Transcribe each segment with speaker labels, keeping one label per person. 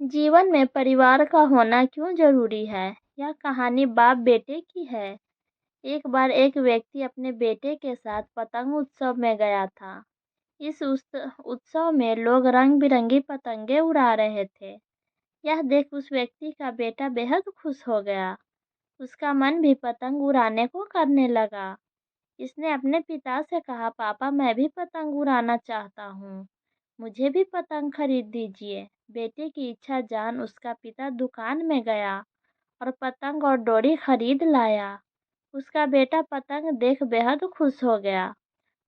Speaker 1: जीवन में परिवार का होना क्यों जरूरी है? यह कहानी बाप बेटे की है। एक बार एक व्यक्ति अपने बेटे के साथ पतंग उत्सव में गया था। इस उत्सव में लोग रंग बिरंगी पतंगे उड़ा रहे थे। यह देख उस व्यक्ति का बेटा बेहद खुश हो गया। उसका मन भी पतंग उड़ाने को करने लगा। इसने अपने पिता से कहा, पापा मैं भी पतंग उड़ाना चाहता हूँ, मुझे भी पतंग खरीद दीजिए। बेटे की इच्छा जान उसका पिता दुकान में गया और पतंग और डोरी खरीद लाया। उसका बेटा पतंग देख बेहद खुश हो गया।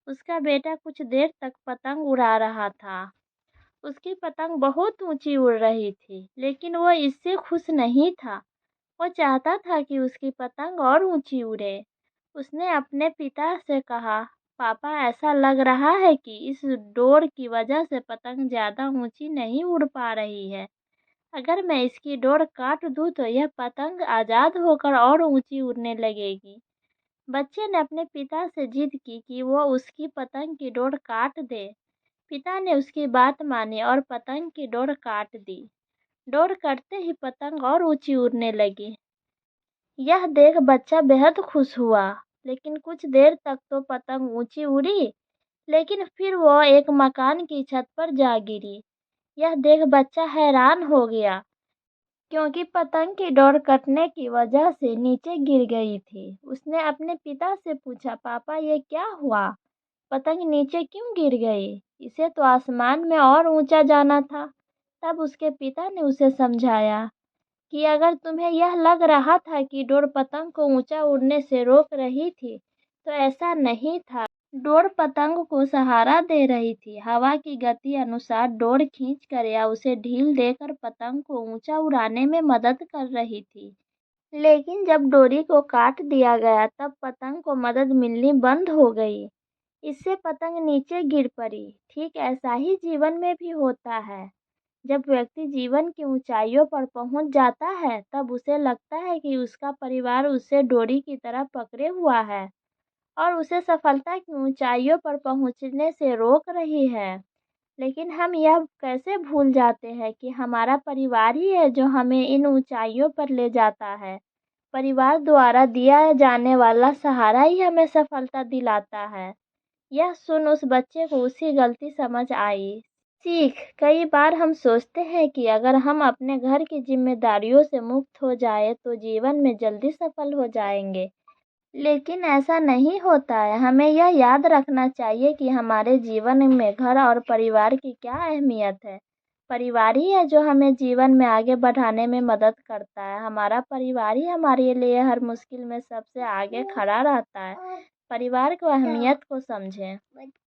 Speaker 1: उसका बेटा कुछ देर तक पतंग उड़ा रहा था। उसकी पतंग बहुत ऊंची उड़ रही थी, लेकिन वो इससे खुश नहीं था। वो चाहता था कि उसकी पतंग और ऊंची उड़े। उसने अपने पिता से कहा, पापा ऐसा लग रहा है कि इस डोर की वजह से पतंग ज़्यादा ऊंची नहीं उड़ पा रही है। अगर मैं इसकी डोर काट दूं तो यह पतंग आज़ाद होकर और ऊंची उड़ने लगेगी। बच्चे ने अपने पिता से जिद की कि वो उसकी पतंग की डोर काट दे। पिता ने उसकी बात मानी और पतंग की डोर काट दी। डोर कटते ही पतंग और ऊंची उड़ने लगी। यह देख बच्चा बेहद खुश हुआ, लेकिन कुछ देर तक तो पतंग ऊंची उड़ी, लेकिन फिर वो एक मकान की छत पर जा गिरी। यह देख बच्चा हैरान हो गया, क्योंकि पतंग की डोर कटने की वजह से नीचे गिर गई थी। उसने अपने पिता से पूछा, पापा ये क्या हुआ? पतंग नीचे क्यों गिर गई? इसे तो आसमान में और ऊंचा जाना था। तब उसके पिता ने उसे समझाया कि अगर तुम्हें यह लग रहा था कि डोर पतंग को ऊंचा उड़ने से रोक रही थी, तो ऐसा नहीं था। डोर पतंग को सहारा दे रही थी। हवा की गति अनुसार डोर खींचकर या उसे ढील देकर पतंग को ऊंचा उड़ाने में मदद कर रही थी। लेकिन जब डोरी को काट दिया गया, तब पतंग को मदद मिलनी बंद हो गई। इससे पतंग नीचे गिर पड़ी। ठीक ऐसा ही जीवन में भी होता है। जब व्यक्ति जीवन की ऊंचाइयों पर पहुंच जाता है, तब उसे लगता है कि उसका परिवार उसे डोरी की तरह पकड़े हुआ है और उसे सफलता की ऊंचाइयों पर पहुंचने से रोक रही है। लेकिन हम यह कैसे भूल जाते हैं कि हमारा परिवार ही है जो हमें इन ऊंचाइयों पर ले जाता है। परिवार द्वारा दिया जाने वाला सहारा ही हमें सफलता दिलाता है। यह सुन उस बच्चे को उसकी गलती समझ आई। सीख, कई बार हम सोचते हैं कि अगर हम अपने घर की जिम्मेदारियों से मुक्त हो जाए तो जीवन में जल्दी सफल हो जाएंगे। लेकिन ऐसा नहीं होता है। हमें यह याद रखना चाहिए कि हमारे जीवन में घर और परिवार की क्या अहमियत है। परिवार ही है जो हमें जीवन में आगे बढ़ाने में मदद करता है। हमारा परिवार ही हमारे लिए हर मुश्किल में सबसे आगे खड़ा रहता है। परिवार को अहमियत को समझें।